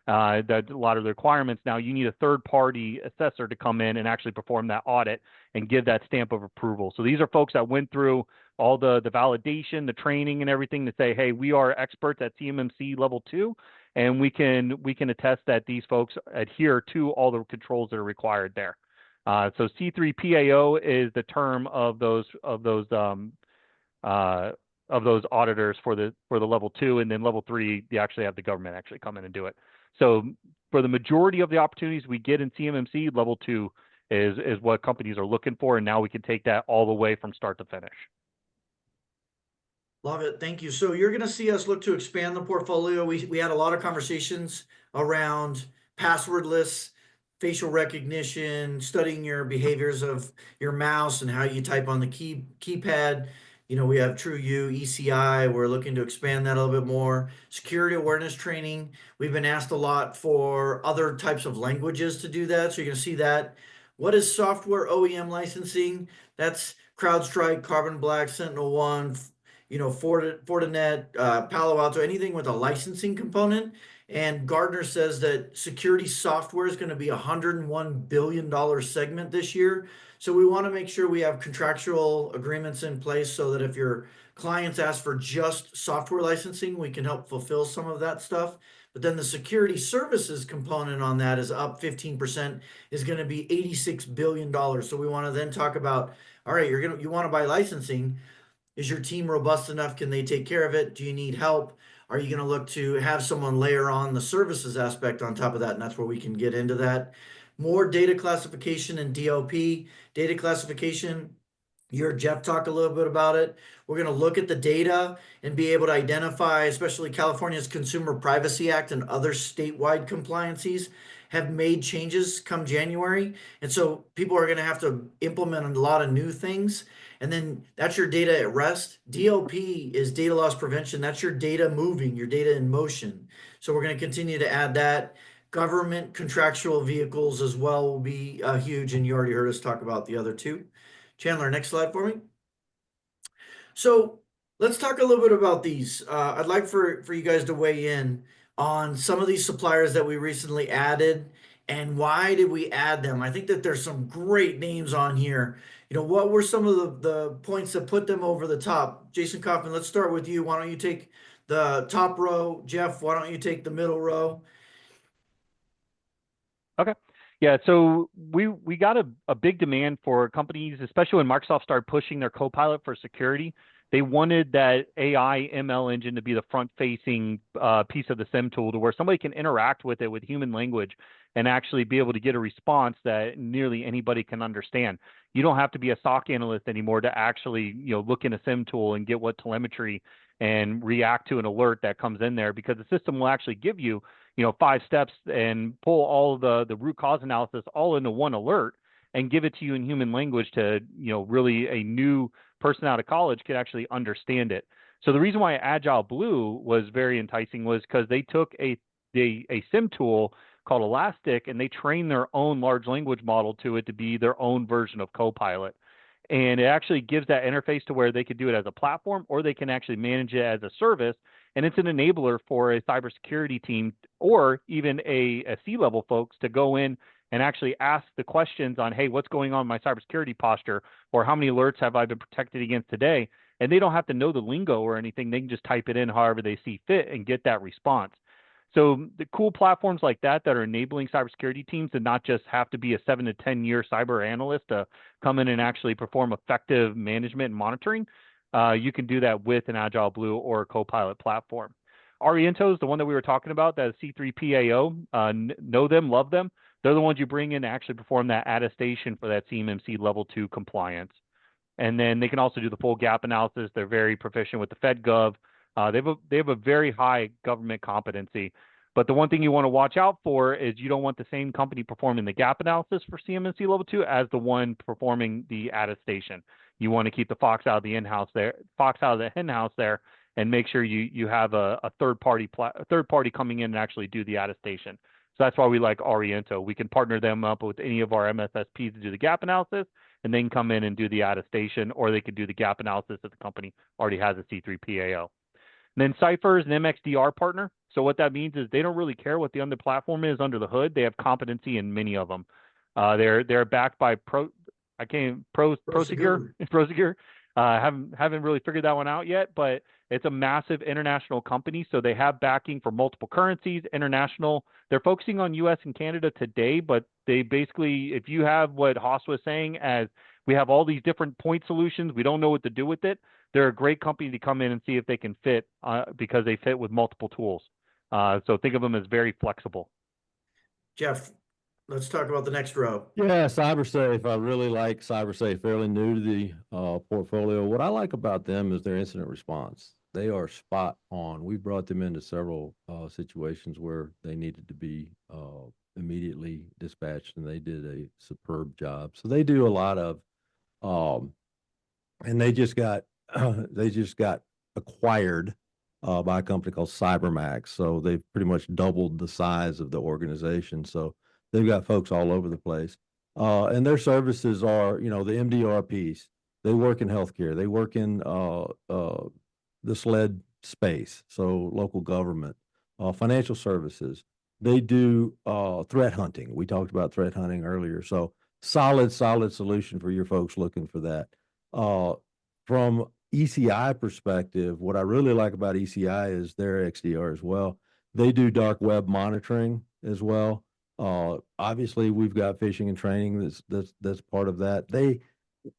That a lot of the requirements now, you need a third-party assessor to come in and actually perform that audit and give that stamp of approval. So these are folks that went through all the validation, the training, and everything to say, hey, we are experts at CMMC level 2, and we can attest that these folks adhere to all the controls that are required there. So C3PAO is the term of those auditors for the level 2, and then level 3, you actually have the government actually come in and do it. So for the majority of the opportunities we get in CMMC, level 2 is what companies are looking for, and now we can take that all the way from start to finish. Love it. Thank you. So you're going to see us look to expand the portfolio. We had a lot of conversations around passwordless, facial recognition, studying your behaviors of your mouse and how you type on the keypad. We have TrueU, ECI. We're looking to expand that a little bit more. Security awareness training. We've been asked a lot for other types of languages to do that. So you're going to see that. What is software OEM licensing? That's CrowdStrike, Carbon Black, SentinelOne, Fortinet, Palo Alto, anything with a licensing component. And Gartner says that security software is going to be a $101 billion segment this year. So we want to make sure we have contractual agreements in place so that if your clients ask for just software licensing, we can help fulfill some of that stuff. But then the security services component on that is up 15%, is going to be $86 billion. So we want to then talk about, all right, you want to buy licensing. Is your team robust enough? Can they take care of it? Do you need help? Are you going to look to have someone layer on the services aspect on top of that? And that's where we can get into that. More data classification and DLP. Data classification, you heard Jeff talk a little bit about it. We're going to look at the data and be able to identify, especially California's Consumer Privacy Act and other statewide compliances, have made changes come January. And so people are going to have to implement a lot of new things. And then that's your data at rest. DLP is data loss prevention. That's your data moving, your data in motion. So we're going to continue to add that. Government contractual vehicles as well will be huge. And you already heard us talk about the other two. Chandler, next slide for me. So let's talk a little bit about these. I'd like for you guys to weigh in on some of these suppliers that we recently added and why did we add them? I think that there's some great names on here. You know, what were some of the points that put them over the top? Jason Kaufman, let's start with you. Why don't you take the top row? Jeff, why don't you take the middle row? Okay. Yeah, so we got a big demand for companies, especially when Microsoft started pushing their Copilot for security. They wanted that AI ML engine to be the front-facing piece of the SIM tool, to where somebody can interact with it with human language and actually be able to get a response that nearly anybody can understand. You don't have to be a SOC analyst anymore to actually, look in a SIM tool and get what telemetry and react to an alert that comes in there, because the system will actually give you 5 steps and pull all the root cause analysis all into one alert and give it to you in human language to, really a new person out of college could actually understand it. So the reason why Agile Blue was very enticing was because they took a SIM tool called Elastic and they trained their own large language model to it to be their own version of Copilot. And it actually gives that interface to where they could do it as a platform, or they can actually manage it as a service. And it's an enabler for a cybersecurity team or even a C-level folks to go in and actually ask the questions on, hey, what's going on in my cybersecurity posture, or how many alerts have I been protected against today? And they don't have to know the lingo or anything. They can just type it in however they see fit and get that response. So the cool platforms like that are enabling cybersecurity teams to not just have to be a 7 to 10 year cyber analyst to come in and actually perform effective management and monitoring. You can do that with an Agile Blue or a Copilot platform. Oriento is the one that we were talking about, that C3PAO. Know them, love them. They're the ones you bring in to actually perform that attestation for that CMMC level 2 compliance. And then they can also do the full gap analysis. They're very proficient with the FedGov. They have a very high government competency. But the one thing you want to watch out for is you don't want the same company performing the gap analysis for CMMC level 2 as the one performing the attestation. You want to keep the fox out of the hen house there, and make sure you have a third party coming in and actually do the attestation. So that's why we like Oriento. We can partner them up with any of our MSSPs to do the gap analysis, and they can come in and do the attestation, or they could do the gap analysis if the company already has a C3PAO. And then Cypher is an MXDR partner. So what that means is they don't really care what the under platform is under the hood. They have competency in many of them. They're backed by Prosegur. Haven't really figured that one out yet, but it's a massive international company. So they have backing for multiple currencies, international. They're focusing on US and Canada today, but they basically, if you have what Haas was saying, as we have all these different point solutions, we don't know what to do with it. They're a great company to come in and see if they can fit because they fit with multiple tools. So think of them as very flexible. Jeff, let's talk about the next row. Yeah, CyberSafe. I really like CyberSafe. Fairly new to the portfolio. What I like about them is their incident response. They are spot on. We brought them into several situations where they needed to be immediately dispatched, and they did a superb job. So they do a lot of, and they just got acquired by a company called CyberMax. So they've pretty much doubled the size of the organization. So they've got folks all over the place. And their services are, the MDR piece. They work in healthcare. They work in the SLED space, so local government, financial services. They do threat hunting. We talked about threat hunting earlier. So solid solution for your folks looking for that. From ECI perspective, what I really like about ECI is their XDR as well. They do dark web monitoring as well. Obviously, we've got phishing and training that's part of that.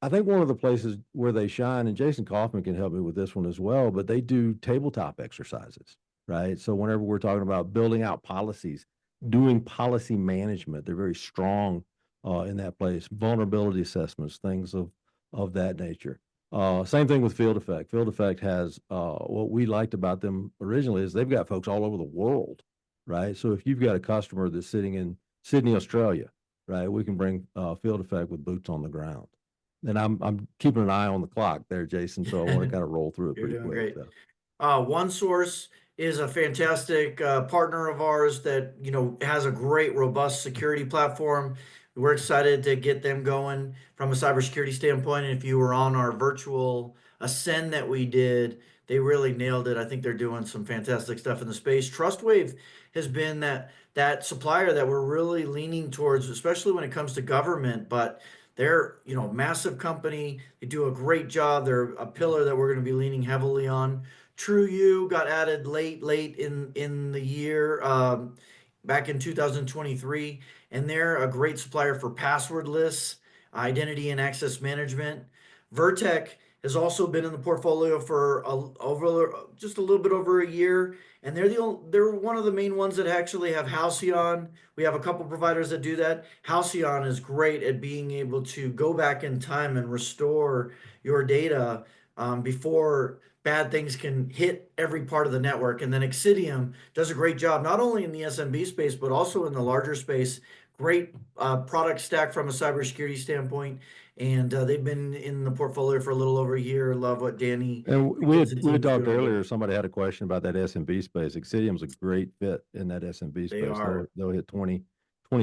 I think one of the places where they shine, and Jason Kaufman can help me with this one as well, but they do tabletop exercises, right? So whenever we're talking about building out policies, doing policy management, they're very strong in that place. Vulnerability assessments, things of that nature. Same thing with Field Effect. Field Effect has what we liked about them originally is they've got folks all over the world, right? So if you've got a customer that's sitting in Sydney, Australia, right? We can bring field effect with boots on the ground. And I'm keeping an eye on the clock there, Jason. So I want to kind of roll through it You're pretty doing quick. great. So. OneSource is a fantastic partner of ours that has a great, robust security platform. We're excited to get them going from a cybersecurity standpoint. And if you were on our virtual Ascend that we did, they really nailed it. I think they're doing some fantastic stuff in the space. TrustWave has been that supplier that we're really leaning towards, especially when it comes to government. But they're a massive company. They do a great job. They're a pillar that we're going to be leaning heavily on. TrueU got added late in the year, back in 2023, and they're a great supplier for passwordless identity and access management. Vertec has also been in the portfolio for just a little bit over a year, and they're one of the main ones that actually have Halcyon. We have a couple providers that do that. Halcyon is great at being able to go back in time and restore your data before bad things can hit every part of the network. And then Exidium does a great job, not only in the SMB space, but also in the larger space. Great product stack from a cybersecurity standpoint. And they've been in the portfolio for a little over a year. Love what Danny And we had team's talked doing. earlier, somebody had a question about that SMB space. Exidium's a great fit in that SMB They space. are. They'll hit 20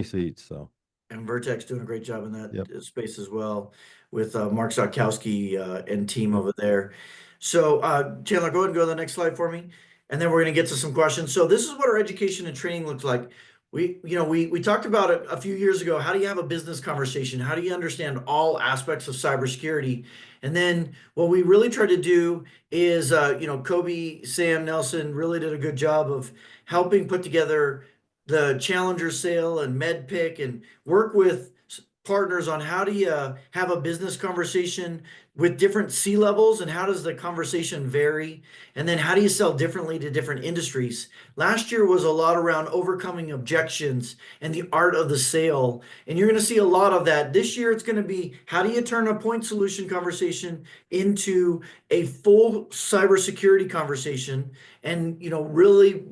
seats. So. And Vertex doing a great job in that Yep. space as well with Mark Zakowski and team over there. So Chandler, go ahead and go to the next slide for me. And then we're going to get to some questions. So this is what our education and training looks like. We talked about it a few years ago. How do you have a business conversation? How do you understand all aspects of cybersecurity? And then what we really try to do is, Kobe, Sam, Nelson really did a good job of helping put together the Challenger sale and MedPick and work with partners on how do you have a business conversation with different C-levels and how does the conversation vary? And then how do you sell differently to different industries? Last year was a lot around overcoming objections and the art of the sale. And you're going to see a lot of that. This year it's going to be how do you turn a point solution conversation into a full cybersecurity conversation and, really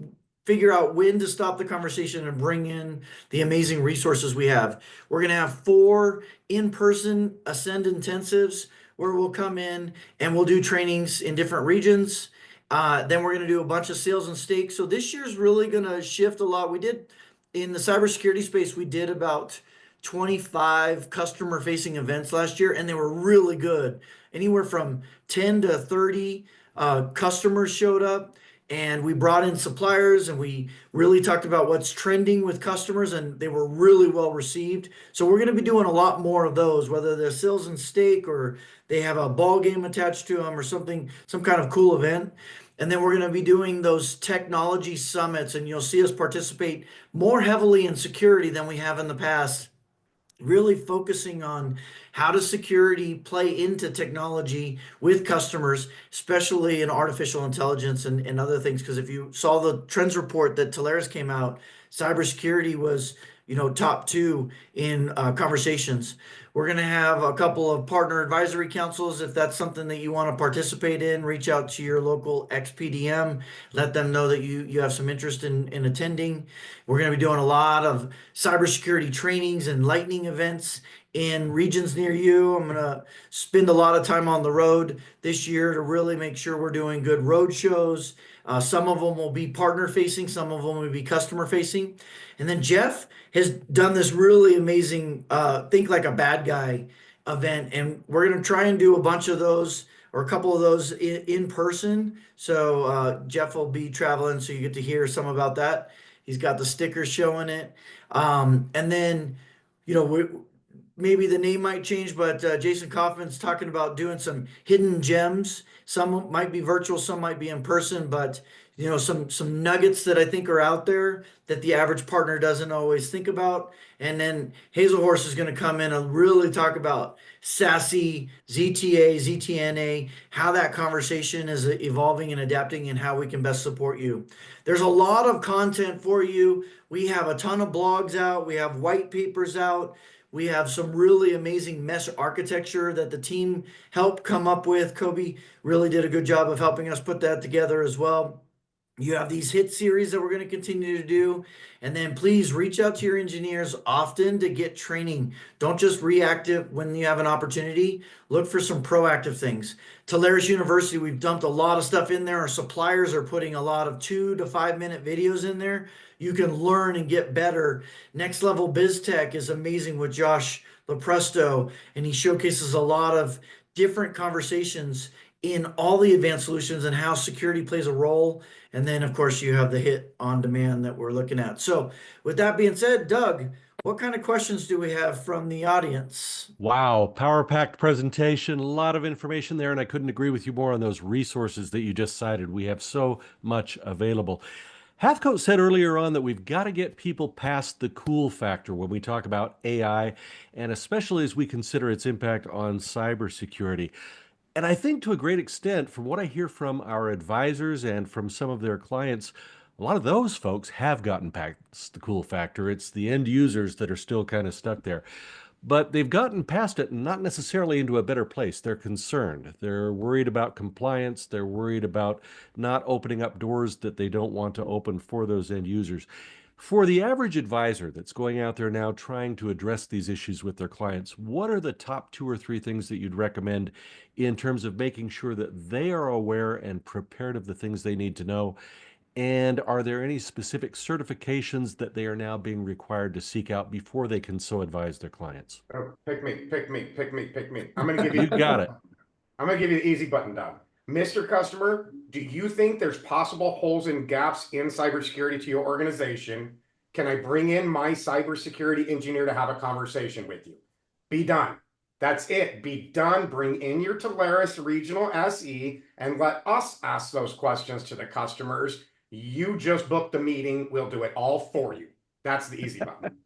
figure out when to stop the conversation and bring in the amazing resources we have. We're going to have 4 in-person Ascend intensives where we'll come in and we'll do trainings in different regions. Then we're going to do a bunch of sales and stakes. So this year's really going to shift a lot. We did in the cybersecurity space, we did about 25 customer-facing events last year, and they were really good. Anywhere from 10 to 30 customers showed up. And we brought in suppliers and we really talked about what's trending with customers, and they were really well received. So we're going to be doing a lot more of those, whether they're sales and stake or they have a ball game attached to them or something, some kind of cool event. And then we're going to be doing those technology summits, and you'll see us participate more heavily in security than we have in the past, really focusing on how does security play into technology with customers, especially in artificial intelligence and other things. Because if you saw the trends report that Telarus came out, cybersecurity was top 2 in conversations. We're going to have a couple of partner advisory councils. If that's something that you want to participate in, reach out to your local XPDM. Let them know that you have some interest in attending. We're going to be doing a lot of cybersecurity trainings and lightning events in regions near you. I'm going to spend a lot of time on the road this year to really make sure we're doing good road shows. Some of them will be partner facing, some of them will be customer facing. And then Jeff has done this really amazing Think Like a Bad Guy event, and we're going to try and do a bunch of those or a couple of those in person. So Jeff will be traveling, so you get to hear some about that. He's got the stickers showing it. And then, maybe the name might change, but Jason Kaufman's talking about doing some hidden gems. Some might be virtual, some might be in person, but some nuggets that I think are out there that the average partner doesn't always think about. And then Hazelhorse is going to come in and really talk about SASE, ZTA, ZTNA, how that conversation is evolving and adapting, and how we can best support you. There's a lot of content for you. We have a ton of blogs out. We have white papers out. We have some really amazing mesh architecture that the team helped come up with. Kobe really did a good job of helping us put that together as well. You have these HIT series that we're going to continue to do. And then please reach out to your engineers often to get training. Don't just reactive when you have an opportunity. Look for some proactive things. Telarus University, we've dumped a lot of stuff in there. Our suppliers are putting a lot of 2 to 5 minute videos in there. You can learn and get better. Next Level Biz Tech is amazing with Josh Lepresto, and he showcases a lot of different conversations in all the advanced solutions and how security plays a role. And then, of course, you have the HIT on demand that we're looking at. So with that being said, Doug, what kind of questions do we have from the audience? Wow, power-packed presentation, a lot of information there, and I couldn't agree with you more on those resources that you just cited. We have so much available. Hathcote said earlier on that we've got to get people past the cool factor when we talk about AI, and especially as we consider its impact on cybersecurity. And I think to a great extent, from what I hear from our advisors and from some of their clients, a lot of those folks have gotten past the cool factor. It's the end users that are still kind of stuck there. But they've gotten past it, not necessarily into a better place. They're concerned. They're worried about compliance. They're worried about not opening up doors that they don't want to open for those end users. For the average advisor that's going out there now trying to address these issues with their clients, what are the top 2 or 3 things that you'd recommend in terms of making sure that they are aware and prepared of the things they need to know? And are there any specific certifications that they are now being required to seek out before they can so advise their clients? Oh, pick me, pick me, pick me, pick me. I'm gonna give You you got it. I'm gonna give you the easy button, Doug. Mr. Customer, do you think there's possible holes and gaps in cybersecurity to your organization? Can I bring in my cybersecurity engineer to have a conversation with you? Be done. That's it. Be done. Bring in your Telarus regional SE and let us ask those questions to the customers. You just booked the meeting. We'll do it all for you. That's the easy button.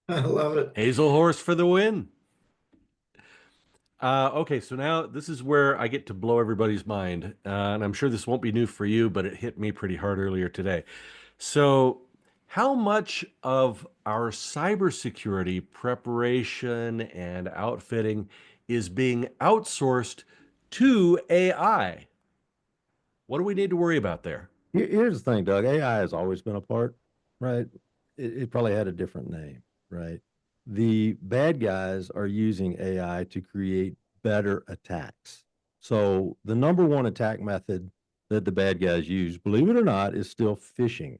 I love it. Hazel horse for the win. Okay, so now this is where I get to blow everybody's mind. And I'm sure this won't be new for you, but it hit me pretty hard earlier today. So, how much of our cybersecurity preparation and outfitting is being outsourced to AI? What do we need to worry about there? Here's the thing, Doug. AI has always been a part, right? It probably had a different name, right? The bad guys are using AI to create better attacks. So the number one attack method that the bad guys use, believe it or not, is still phishing,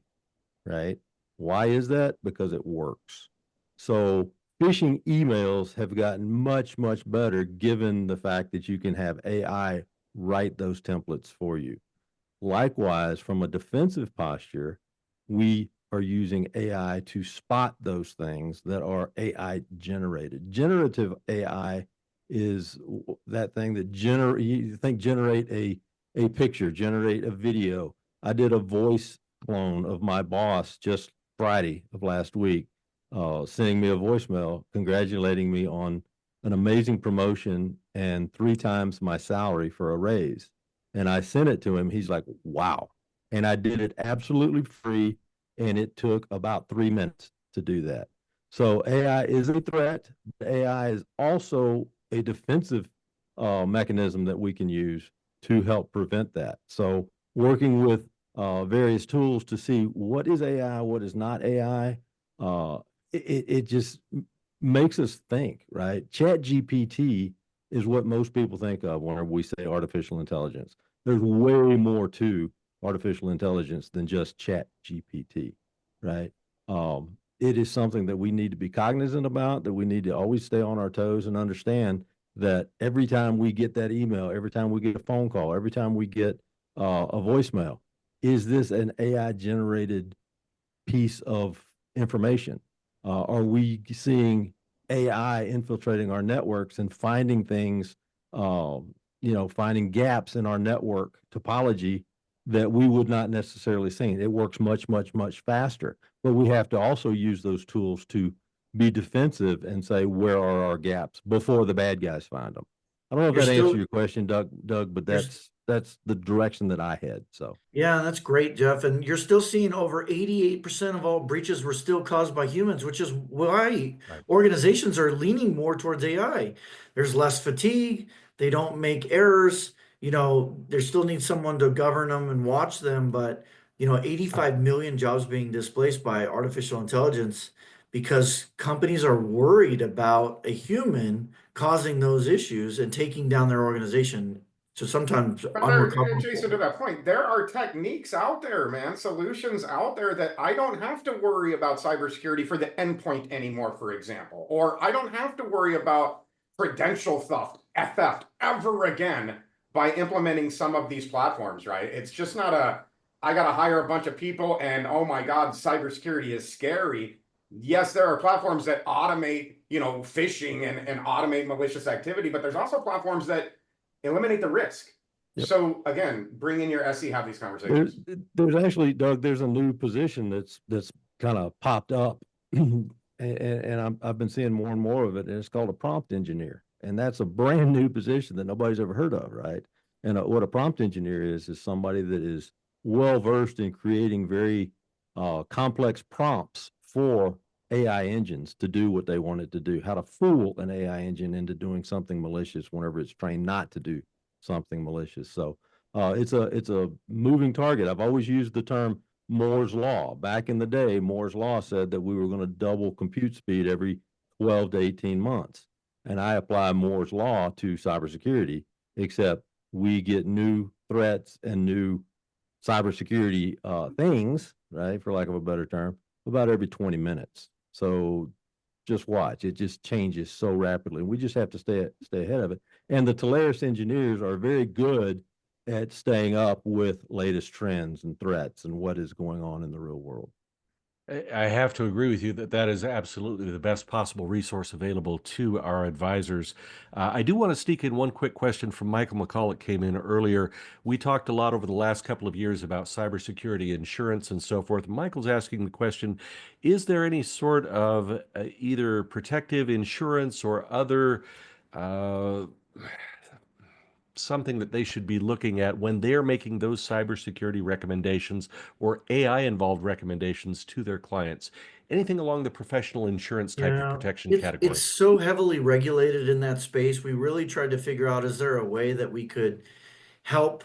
right? Why is that? Because it works. So phishing emails have gotten much, much better given the fact that you can have AI write those templates for you. Likewise, from a defensive posture, we are using AI to spot those things that are AI generated. Generative AI is that thing that generate a picture, generate a video. I did a voice clone of my boss just Friday of last week, sending me a voicemail congratulating me on an amazing promotion and 3 times my salary for a raise. And I sent it to him. He's like, wow. And I did it absolutely free. And it took about 3 minutes to do that. So AI is a threat. AI is also a defensive mechanism that we can use to help prevent that. So working with various tools to see what is AI, what is not AI, it just makes us think, right? Chat GPT is what most people think of whenever we say artificial intelligence. There's way more to artificial intelligence than just Chat GPT, right? It is something that we need to be cognizant about, that we need to always stay on our toes and understand that every time we get that email, every time we get a phone call, every time we get a voicemail, is this an AI generated piece of information? Are we seeing AI infiltrating our networks and finding things, finding gaps in our network topology that we would not necessarily see? It works much, much, much faster, but we have to also use those tools to be defensive and say, where are our gaps before the bad guys find them? I don't know if You're that still- answers your question, Doug, but that's the direction that I had. So Yeah, that's great, Jeff. And you're still seeing over 88% of all breaches were still caused by humans, which is why organizations are leaning more towards AI. There's less fatigue. They don't make errors. There still needs someone to govern them and watch them, but 85 million jobs being displaced by artificial intelligence because companies are worried about a human causing those issues and taking down their organization. So sometimes But there, Jason, to unrecoverable. that point, there are techniques out there, man, solutions out there that I don't have to worry about cybersecurity for the endpoint anymore, for example, or I don't have to worry about credential theft ever again by implementing some of these platforms, right? It's just not I got to hire a bunch of people and oh my God, cybersecurity is scary. Yes, there are platforms that automate, phishing and automate malicious activity, but there's also platforms that eliminate the risk. Yep. So again, bring in your SE, have these conversations. There's actually, Doug, there's a new position that's kind of popped up, and I've been seeing more and more of it, and it's called a prompt engineer, and that's a brand new position that nobody's ever heard of, right? And what a prompt engineer is somebody that is well versed in creating very complex prompts for AI engines to do what they want it to do, how to fool an AI engine into doing something malicious whenever it's trained not to do something malicious. So it's a moving target. I've always used the term Moore's Law. Back in the day, Moore's Law said that we were going to double compute speed every 12 to 18 months. And I apply Moore's Law to cybersecurity, except we get new threats and new cybersecurity things, right, for lack of a better term, about every 20 minutes. So just watch. It just changes so rapidly. We just have to stay ahead of it. And the Telarus engineers are very good at staying up with latest trends and threats and what is going on in the real world. I have to agree with you that that is absolutely the best possible resource available to our advisors. I do want to sneak in one quick question from Michael McCall that came in earlier. We talked a lot over the last couple of years about cybersecurity insurance and so forth. Michael's asking the question, is there any sort of either protective insurance or other something that they should be looking at when they're making those cybersecurity recommendations or AI involved recommendations to their clients? Anything along the professional insurance type of protection It's category? so heavily regulated in that space. We really tried to figure out, is there a way that we could help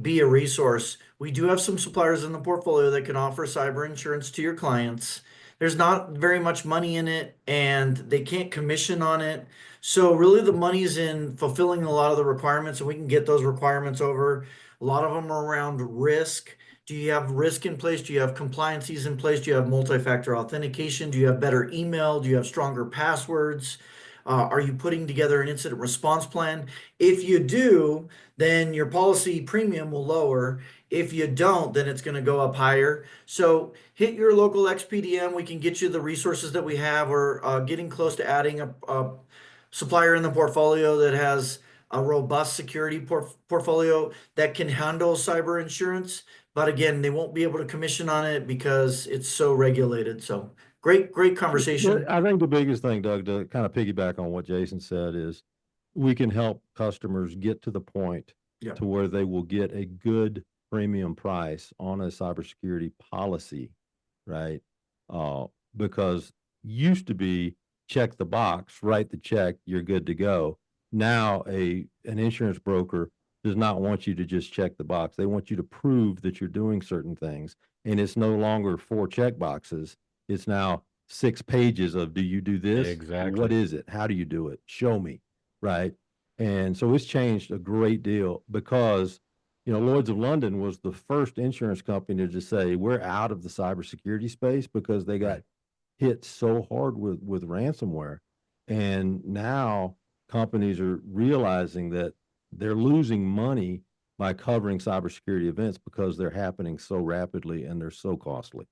be a resource? We do have some suppliers in the portfolio that can offer cyber insurance to your clients. There's not very much money in it, and they can't commission on it. So really the money's in fulfilling a lot of the requirements, and we can get those requirements over. A lot of them are around risk. Do you have risk in place? Do you have compliances in place? Do you have multi-factor authentication? Do you have better email? Do you have stronger passwords? Are you putting together an incident response plan? If you do, then your policy premium will lower. If you don't, then it's going to go up higher. So hit your local XPDM. We can get you the resources that we have. We're getting close to adding a supplier in the portfolio that has a robust security portfolio that can handle cyber insurance. But again, they won't be able to commission on it because it's so regulated. So great conversation. I think the biggest thing, Doug, to kind of piggyback on what Jason said, is we can help customers get to the point Yep. to where they will get a good premium price on a cybersecurity policy, right? Because used to be check the box, write the check, you're good to go. Now an insurance broker does not want you to just check the box. They want you to prove that you're doing certain things. And it's no longer 4 check boxes. It's now 6 pages of, do you do this? Exactly. What is it? How do you do it? Show me, right? And so it's changed a great deal because, Lloyd's of London was the first insurance company to just say, we're out of the cybersecurity space because they got hit so hard with ransomware. And now companies are realizing that they're losing money by covering cybersecurity events because they're happening so rapidly and they're so costly.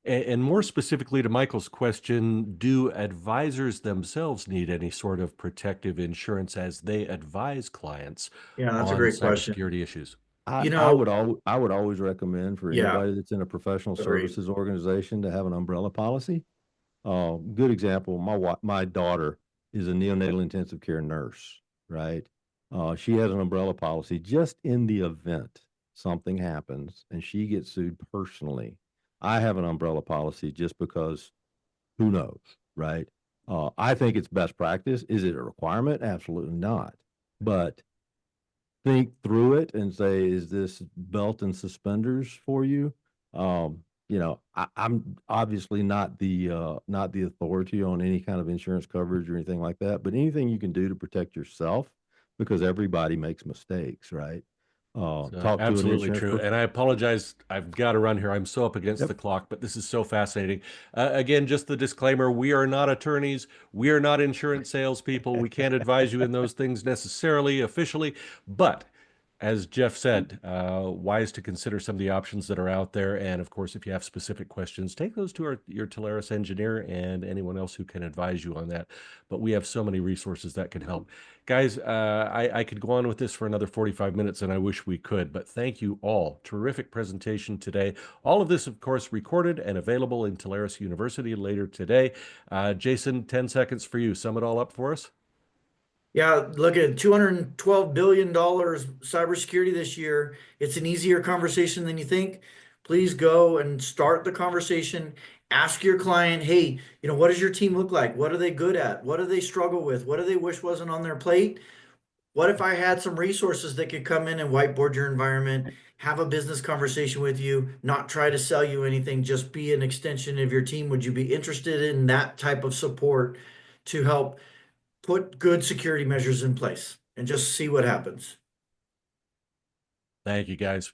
And more specifically to Michael's question, do advisors themselves need any sort of protective insurance as they advise clients Yeah, that's a on great question. cybersecurity issues? I would always recommend for Yeah, anybody that's in a professional agreed. services organization to have an umbrella policy. Good example, my daughter is a neonatal intensive care nurse, right? She has an umbrella policy just in the event something happens and she gets sued personally. I have an umbrella policy just because who knows, right? I think it's best practice. Is it a requirement? Absolutely not. But think through it and say, is this belt and suspenders for you? I'm obviously not the authority on any kind of insurance coverage or anything like that, but anything you can do to protect yourself, because everybody makes mistakes, right? Talk to an Absolutely insurance. true. And I apologize. I've got to run here. I'm so up against Yep. the clock, but this is so fascinating. Again, just the disclaimer, we are not attorneys. We are not insurance salespeople. We can't advise you in those things necessarily, officially. But as Jeff said, wise to consider some of the options that are out there. And of course, if you have specific questions, take those to your Telarus engineer and anyone else who can advise you on that. But we have so many resources that can help. Guys, I could go on with this for another 45 minutes, and I wish we could, but thank you all. Terrific presentation today. All of this, of course, recorded and available in Telarus University later today. Jason, 10 seconds for you. Sum it all up for us. Yeah, look at $212 billion cybersecurity this year. It's an easier conversation than you think. Please go and start the conversation. Ask your client, hey, what does your team look like? What are they good at? What do they struggle with? What do they wish wasn't on their plate? What if I had some resources that could come in and whiteboard your environment, have a business conversation with you, not try to sell you anything, just be an extension of your team? Would you be interested in that type of support to help put good security measures in place and just see what happens? Thank you, guys.